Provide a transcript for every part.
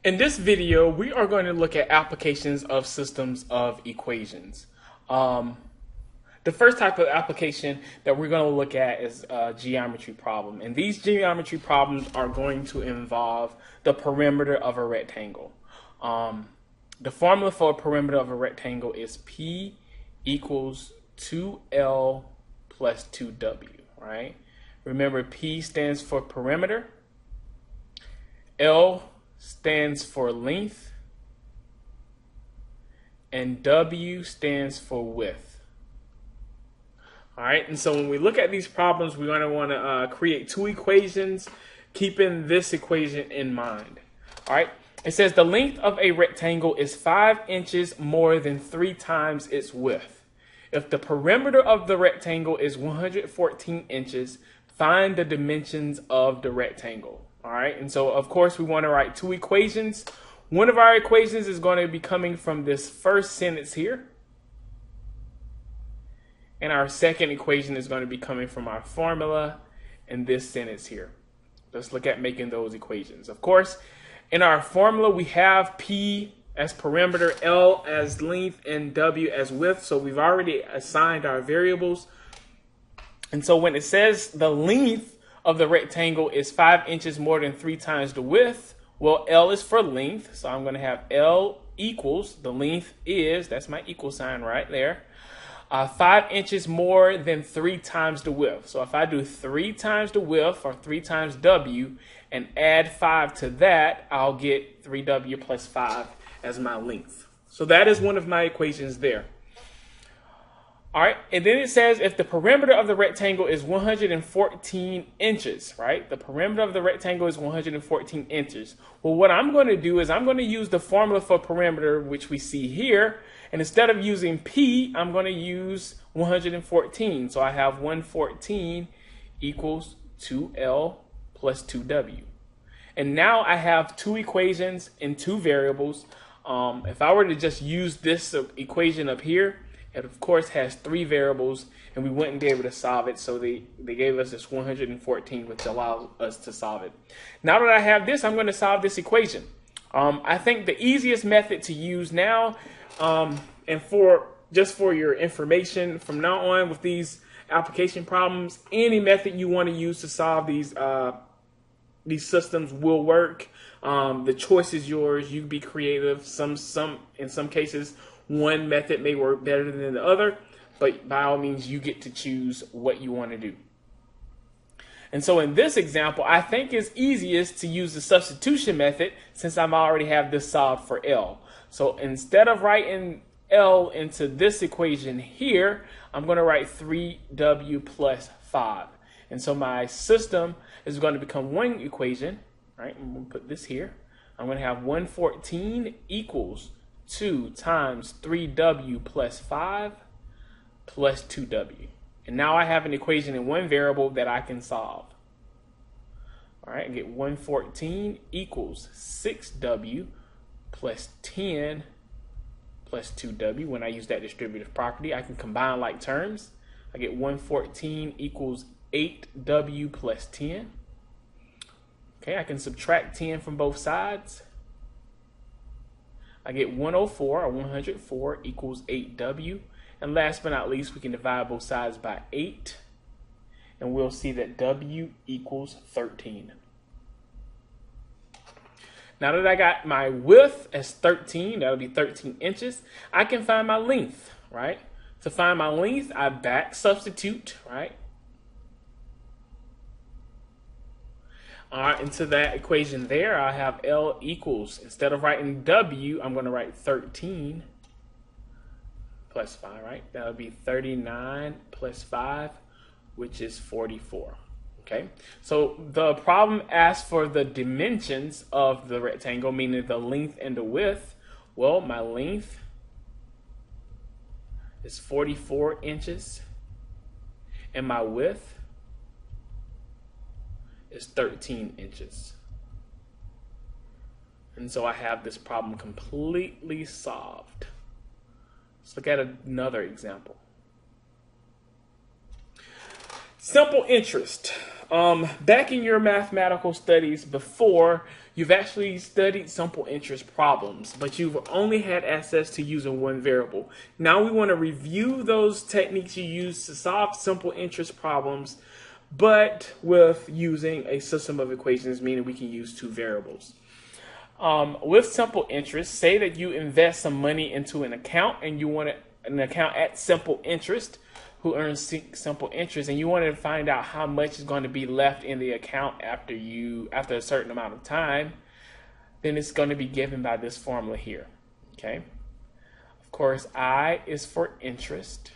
In this video, we are going to look at applications of systems of equations. The first type of application that we're going to look at is a geometry problem. And these geometry problems are going to involve the perimeter of a rectangle. The formula for a perimeter of a rectangle is P equals 2L plus 2W, right? Remember, P stands for perimeter, L stands for length, and W stands for width. All right, and so when we look at these problems, we're going to want to create two equations, keeping this equation in mind. All right, it says the length of a rectangle is 5 inches more than 3 times its width. If the perimeter of the rectangle is 114 inches, find the dimensions of the rectangle. All right, and so of course we want to write two equations. One of our equations is going to be coming from this first sentence here. And our second equation is going to be coming from our formula in this sentence here. Let's look at making those equations. Of course, in our formula, we have P as perimeter, L as length, and W as width. So we've already assigned our variables. And so when it says the length of the rectangle is 5 inches more than 3 times the width, well, L is for length. So I'm going to have L equals, the length is, that's my equal sign right there, 5 inches more than 3 times the width. So if I do 3 times the width, or 3 times W, and add 5 to that, I'll get 3W plus 5 as my length. So that is one of my equations there. All right, and then it says if the perimeter of the rectangle is 114 inches, right? The perimeter of the rectangle is 114 inches. Well, what I'm going to do is I'm going to use the formula for perimeter, which we see here. And instead of using P, I'm going to use 114. So I have 114 equals 2L plus 2W. And now I have two equations in two variables. If I were to just use this equation up here, it of course has 3 variables, and we wouldn't be able to solve it. So they gave us this 114, which allows us to solve it. Now that I have this, I'm going to solve this equation. I think the easiest method to use now, and just for your information from now on with these application problems, any method you want to use to solve these systems will work. The choice is yours. You can be creative. In some cases, one method may work better than the other, but by all means, you get to choose what you want to do. And so in this example, I think it's easiest to use the substitution method since I already have this solved for L. So instead of writing L into this equation here, I'm going to write 3W plus 5. And so my system is going to become one equation, right? I'm going to put this here. I'm going to have 114 equals 2 times 3W plus 5 plus 2W. And now I have an equation in one variable that I can solve. All right, I get 114 equals 6W plus 10 plus 2W. When I use that distributive property, I can combine like terms. I get 114 equals 8W plus 10. Okay, I can subtract 10 from both sides. I get 104 or 104 equals 8W. And last but not least, we can divide both sides by 8. And we'll see that W equals 13. Now that I got my width as 13, that'll be 13 inches, I can find my length, right? To find my length, I back substitute, right? All right, into that equation there, I have L equals, instead of writing W, I'm going to write 13 plus 5, right? That'll be 39 plus 5, which is 44. Okay, so the problem asks for the dimensions of the rectangle, meaning the length and the width. Well, my length is 44 inches, and my width is 13 inches. And so I have this problem completely solved. Let's look at another example. Simple interest. Back in your mathematical studies before, you've actually studied simple interest problems, but you've only had access to using one variable. Now we want to review those techniques you use to solve simple interest problems, but with using a system of equations, meaning we can use two variables. With simple interest, say that you invest some money into an account and you want an account at simple interest who earns simple interest, and you want to find out how much is going to be left in the account after a certain amount of time, then it's going to be given by this formula here. Okay. Of course, I is for interest.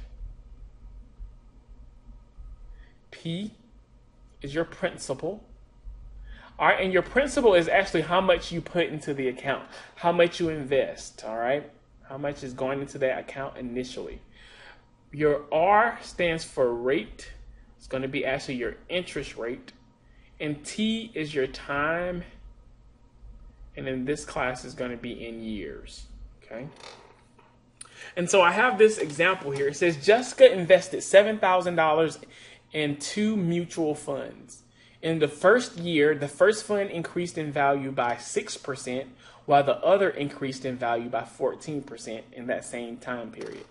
P is your principal. All right, and your principal is actually how much you put into the account, how much you invest. All right, how much is going into that account initially. Your R stands for rate. It's going to be actually your interest rate. And T is your time. And in this class is going to be in years. Okay. And so I have this example here. It says Jessica invested $7,000 in two mutual funds. In the first year, the first fund increased in value by 6%, while the other increased in value by 14% in that same time period.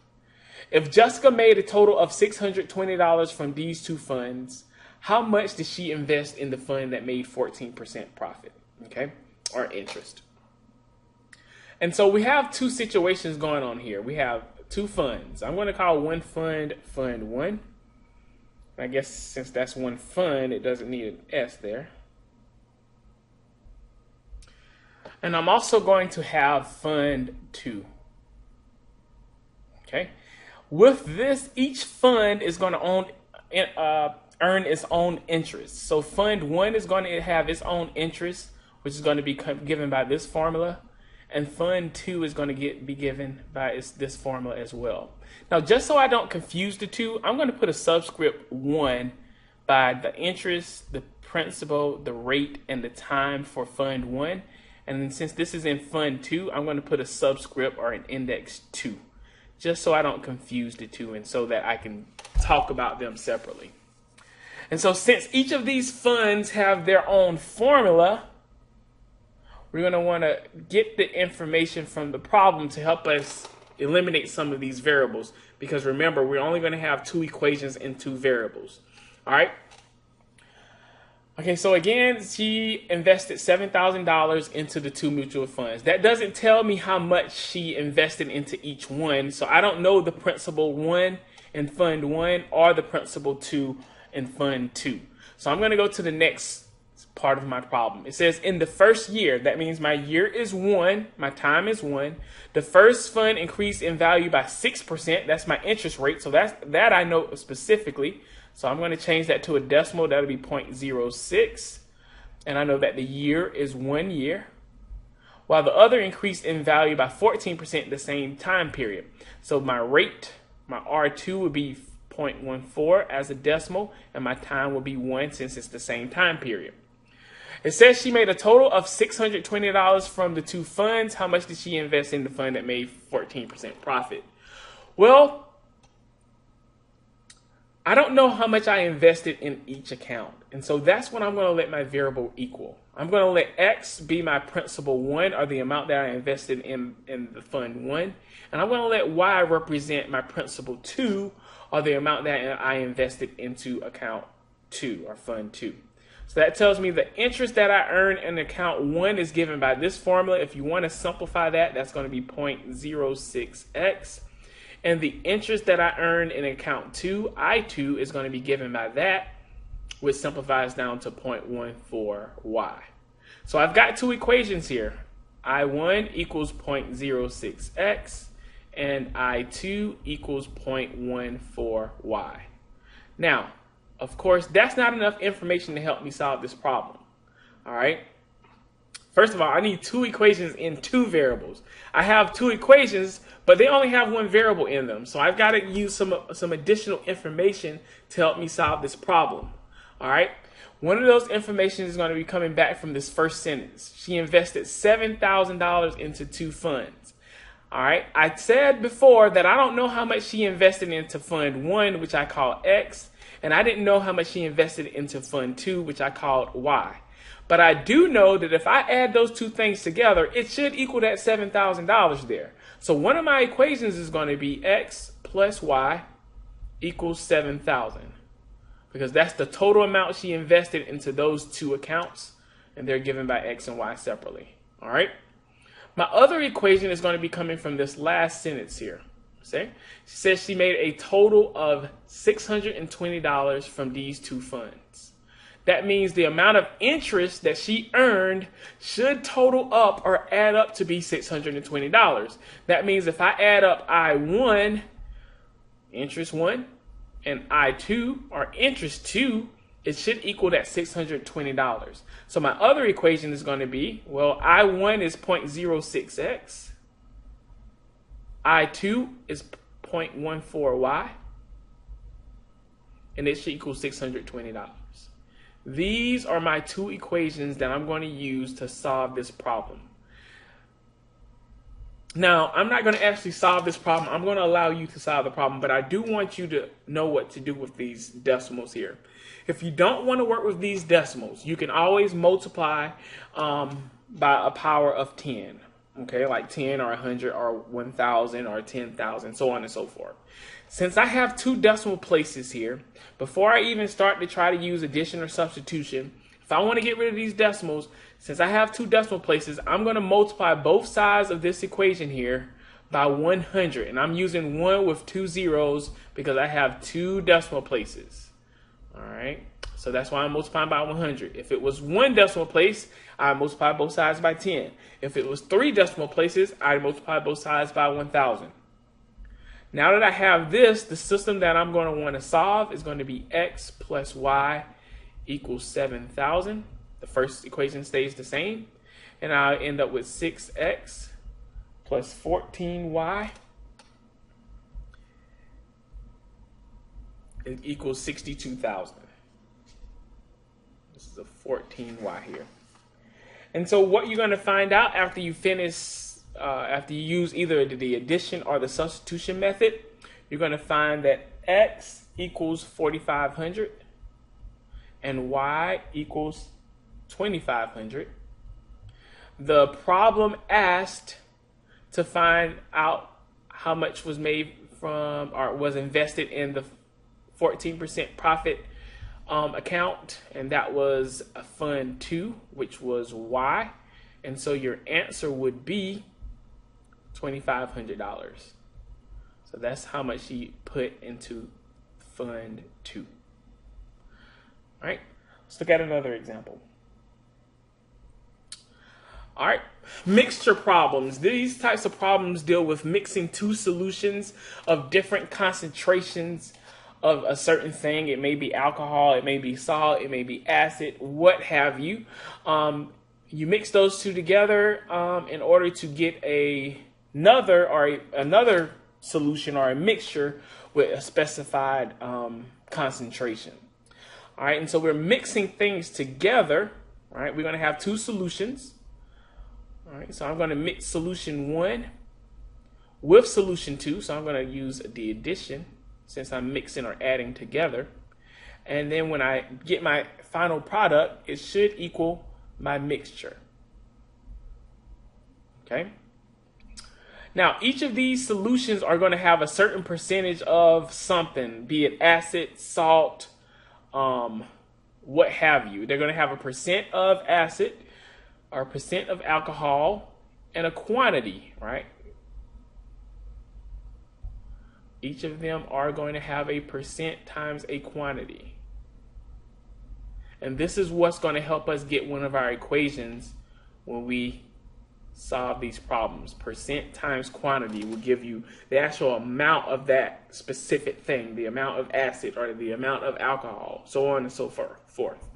If Jessica made a total of $620 from these two funds, how much did she invest in the fund that made 14% profit, okay, or interest? And so we have two situations going on here. We have two funds. I'm going to call one fund Fund 1. I guess since that's one fund, it doesn't need an S there. And I'm also going to have Fund 2. Okay. With this, each fund is going to earn its own interest. So Fund 1 is going to have its own interest, which is going to be given by this formula. And Fund 2 is going to be given by this formula as well. Now, just so I don't confuse the two, I'm going to put a subscript 1 by the interest, the principal, the rate, and the time for Fund 1. And then since this is in Fund 2, I'm going to put a subscript or an index 2. Just so I don't confuse the two and so that I can talk about them separately. And so since each of these funds have their own formula, we're going to want to get the information from the problem to help us eliminate some of these variables. Because remember, we're only going to have two equations and two variables. All right. Okay, so again, she invested $7,000 into the two mutual funds. That doesn't tell me how much she invested into each one. So I don't know the principal 1 in Fund 1 or the principal 2 in Fund 2. So I'm going to go to the next part of my problem. It says in the first year, that means my year is 1, my time is 1. The first fund increased in value by 6%. That's my interest rate. So that I know specifically. So I'm going to change that to a decimal. That'll be 0.06. And I know that the year is 1 year. While the other increased in value by 14% the same time period. So my rate, my R2 would be 0.14 as a decimal. And my time will be 1 since it's the same time period. It says she made a total of $620 from the two funds. How much did she invest in the fund that made 14% profit? Well, I don't know how much I invested in each account. And so that's what I'm going to let my variable equal. I'm going to let X be my principal 1, or the amount that I invested in the fund 1. And I'm going to let Y represent my principal 2, or the amount that I invested into account 2 or fund 2. So that tells me the interest that I earn in account 1 is given by this formula. If you want to simplify that, that's going to be 0.06x. And the interest that I earn in account 2, I2, is going to be given by that, which simplifies down to 0.14y. So I've got two equations here. I1 equals 0.06x, and I2 equals 0.14y. Now, of course, that's not enough information to help me solve this problem. All right. First of all, I need two equations in two variables. I have two equations, but they only have one variable in them. So I've got to use some additional information to help me solve this problem. All right. One of those information is going to be coming back from this first sentence. She invested $7,000 into two funds. All right. I said before that I don't know how much she invested into Fund 1, which I call X. and I didn't know how much she invested into Fund 2, which I called Y. But I do know that if I add those two things together, it should equal that $7,000 there. So one of my equations is going to be X plus Y equals 7,000, because that's the total amount she invested into those two accounts, and they're given by X and Y separately. All right. My other equation is going to be coming from this last sentence here. See? She says she made a total of $620 from these two funds. That means the amount of interest that she earned should total up or add up to be $620. That means if I add up I1, interest 1, and I2, or interest 2, it should equal that $620. So my other equation is going to be, well, I1 is 0.06x. I2 is 0.14y. And it should equal $620. These are my two equations that I'm going to use to solve this problem. Now, I'm not going to actually solve this problem. I'm going to allow you to solve the problem, but I do want you to know what to do with these decimals here. If you don't want to work with these decimals, you can always multiply by a power of 10. Okay, like 10 or 100 or 1,000 or 10,000, so on and so forth. Since I have two decimal places here, before I even start to try to use addition or substitution, if I want to get rid of these decimals, since I have two decimal places, I'm going to multiply both sides of this equation here by 100. And I'm using 1 with 2 zeros because I have two decimal places. All right, so that's why I'm multiplying by 100. If it was 1 decimal place, I multiply both sides by 10. If it was 3 decimal places, I multiply both sides by 1,000. Now that I have this, the system that I'm going to want to solve is going to be X plus Y equals 7,000. The first equation stays the same. And I'll end up with 6X plus 14Y equals 62,000. This is a 14Y here. And so what you're going to find out after you finish, after you use either the addition or the substitution method, you're going to find that X equals 4,500 and Y equals 2,500. The problem asked to find out how much was made from or was invested in the 14% profit account, and that was a fund 2, which was Y, and so your answer would be $2,500. So that's how much she put into fund 2. All right, let's look at another example. All right, mixture problems. These types of problems deal with mixing two solutions of different concentrations of a certain thing. It may be alcohol, it may be salt, it may be acid, what have you. You mix those two together in order to get another solution or a mixture with a specified concentration. All right, and so we're mixing things together. All right, we're going to have two solutions. All right, so I'm going to mix solution 1 with solution 2. So I'm going to use the addition since I'm mixing or adding together. And then when I get my final product, it should equal my mixture. Okay. Now, each of these solutions are going to have a certain percentage of something, be it acid, salt, what have you. They're going to have a percent of acid or a percent of alcohol and a quantity, right? Each of them are going to have a percent times a quantity. And this is what's going to help us get one of our equations when we solve these problems. Percent times quantity will give you the actual amount of that specific thing, the amount of acid or the amount of alcohol, so on and so forth.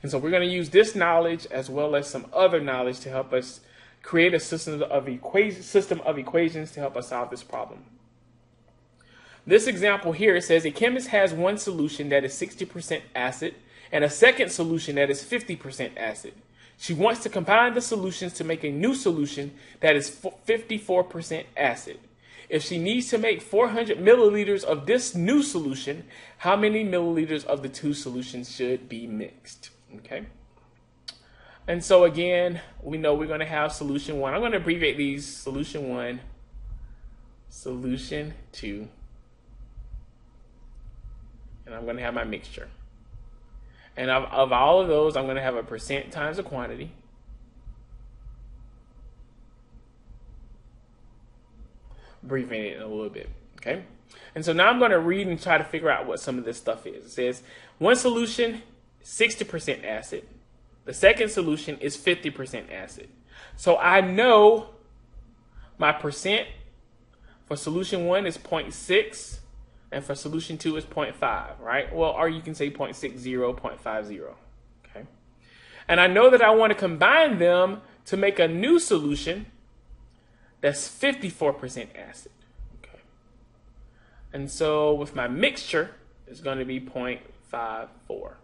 And so we're going to use this knowledge as well as some other knowledge to help us create a system of equations to help us solve this problem. This example here says a chemist has one solution that is 60% acid and a second solution that is 50% acid. She wants to combine the solutions to make a new solution that is 54% acid. if she needs to make 400 milliliters of this new solution, how many milliliters of the two solutions should be mixed? Okay. And so again, we know we're going to have solution 1. I'm going to abbreviate these: solution 1, solution 2, and I'm going to have my mixture. And of all of those, I'm going to have a percent times the quantity. Abbreviate it a little bit, okay? And so now I'm going to read and try to figure out what some of this stuff is. It says one solution, 60% acid. The second solution is 50% acid. So I know my percent for solution 1 is 0.6, and for solution 2 is 0.5, right? Well, or you can say 0.60, 0.50, okay? And I know that I want to combine them to make a new solution that's 54% acid, okay? And so with my mixture, it's going to be 0.54.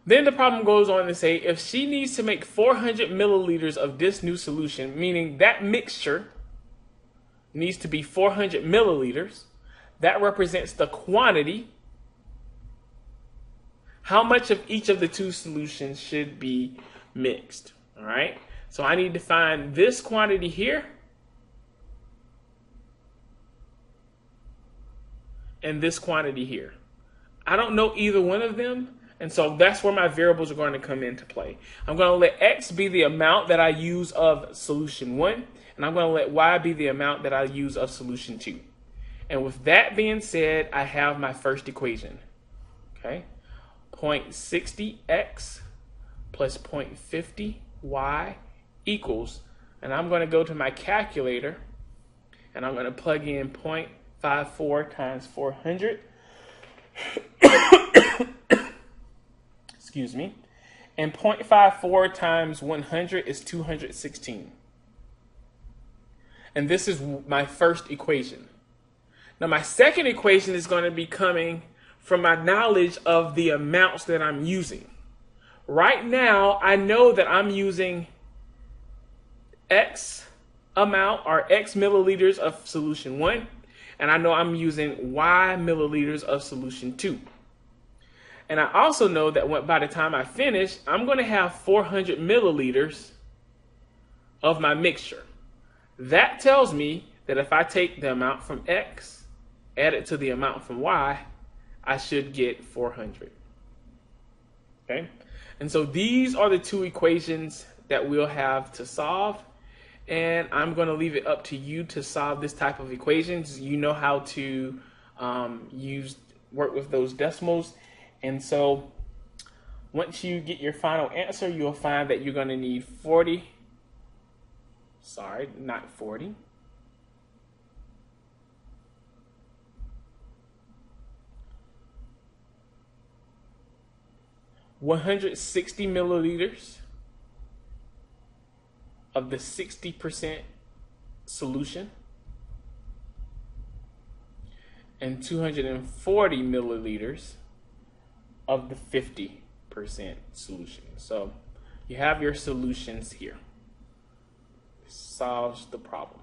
Then the problem goes on to say if she needs to make 400 milliliters of this new solution, meaning that mixture needs to be 400 milliliters, that represents the quantity. How much of each of the two solutions should be mixed? All right. So I need to find this quantity here and this quantity here. I don't know either one of them, and so that's where my variables are going to come into play. I'm going to let X be the amount that I use of solution 1, and I'm going to let Y be the amount that I use of solution 2. And with that being said, I have my first equation. Okay, 0.60X plus 0.50Y equals, and I'm going to go to my calculator, and I'm going to plug in 0.54 times 400. Excuse me. And 0.54 times 100 is 216. And this is my first equation. Now my second equation is going to be coming from my knowledge of the amounts that I'm using. Right now, I know that I'm using X amount or X milliliters of solution 1, and I know I'm using Y milliliters of solution 2. And I also know that by the time I finish, I'm going to have 400 milliliters of my mixture. That tells me that if I take the amount from X, add it to the amount from Y, I should get 400. Okay? And so these are the two equations that we'll have to solve. And I'm going to leave it up to you to solve this type of equations. You know how to work with those decimals. And so once you get your final answer, you'll find that you're going to need 160 milliliters of the 60% solution and 240 milliliters of the 50% solution. So you have your solutions here. This solves the problem.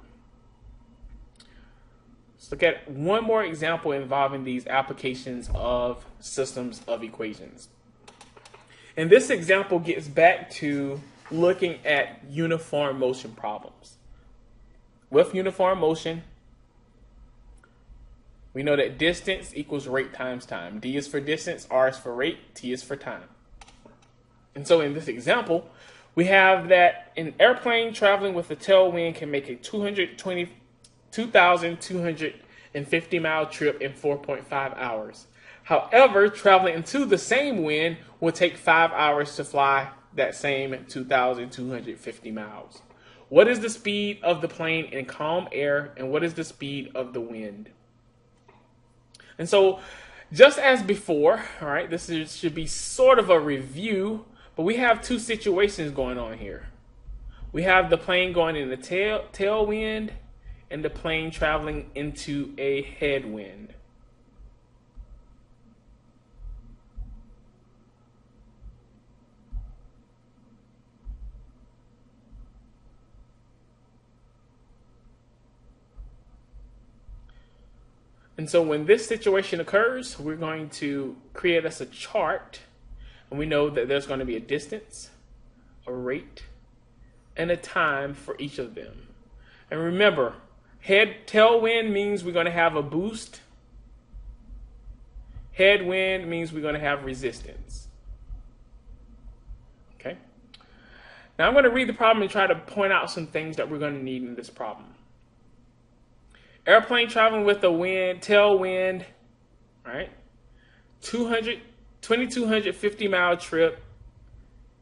Let's look at one more example involving these applications of systems of equations. And this example gets back to looking at uniform motion problems. With uniform motion, we know that distance equals rate times time. D is for distance, R is for rate, T is for time. And so in this example, we have that an airplane traveling with a tailwind can make a 2,250 mile trip in 4.5 hours. However, traveling into the same wind will take 5 hours to fly that same 2,250 miles. What is the speed of the plane in calm air, and what is the speed of the wind? And so, just as before, all right, should be sort of a review, but we have two situations going on here. We have the plane going in the tailwind and the plane traveling into a headwind. And so when this situation occurs, we're going to create us a chart. And we know that there's going to be a distance, a rate, and a time for each of them. And remember, tailwind means we're going to have a boost. Headwind means we're going to have resistance. Okay. Now I'm going to read the problem and try to point out some things that we're going to need in this problem. Airplane traveling with a tailwind, right? 2,250 mile trip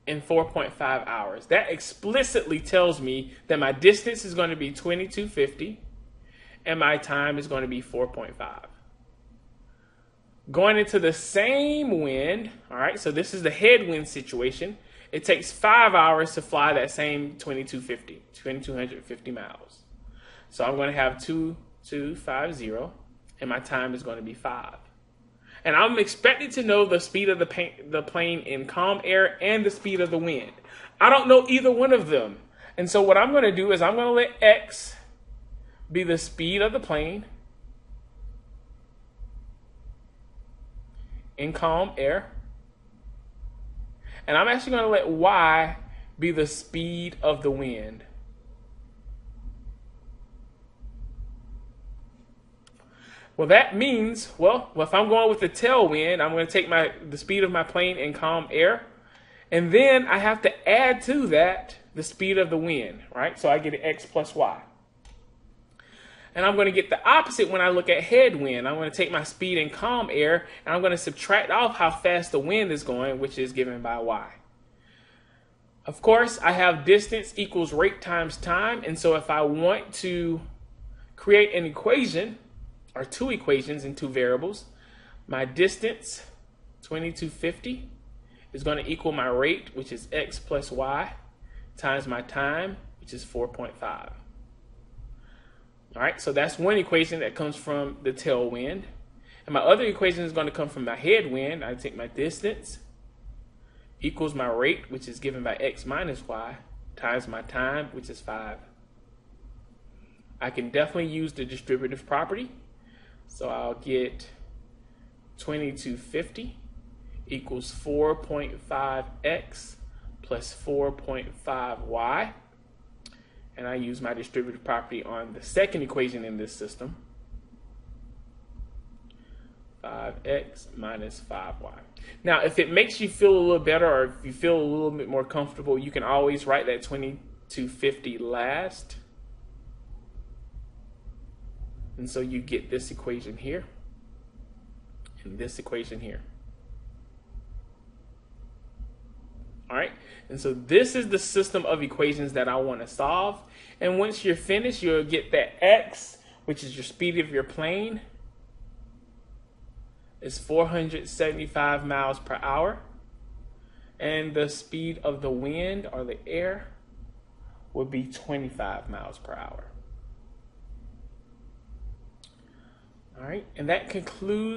in 4.5 hours. That explicitly tells me that my distance is going to be 2,250 and my time is going to be 4.5. Going into the same wind, all right, so this is the headwind situation. It takes 5 hours to fly that same 2,250 miles. So I'm going to have 2,250, and my time is going to be 5. And I'm expected to know the speed of the plane in calm air and the speed of the wind. I don't know either one of them. And so what I'm going to do is I'm going to let X be the speed of the plane in calm air. And I'm actually going to let Y be the speed of the wind. Well, that means, if I'm going with the tailwind, I'm going to take the speed of my plane in calm air. And then I have to add to that the speed of the wind, right? So I get an X plus Y. And I'm going to get the opposite when I look at headwind. I'm going to take my speed in calm air, and I'm going to subtract off how fast the wind is going, which is given by Y. Of course, I have distance equals rate times time. And so if I want to create an equation, or two equations in two variables, my distance, 2,250, is going to equal my rate, which is X plus Y, times my time, which is 4.5. All right, so that's one equation that comes from the tailwind. And my other equation is going to come from my headwind. I take my distance equals my rate, which is given by X minus Y, times my time, which is 5. I can definitely use the distributive property. So I'll get 2,250 equals 4.5x plus 4.5y. And I use my distributive property on the second equation in this system. 5x minus 5y. Now, if it makes you feel a little better, or if you feel a little bit more comfortable, you can always write that 2,250 last. And so you get this equation here and this equation here. All right, and so this is the system of equations that I want to solve. And once you're finished, you'll get that X, which is your speed of your plane, is 475 miles per hour. And the speed of the wind, or the air, would be 25 miles per hour. All right, and that concludes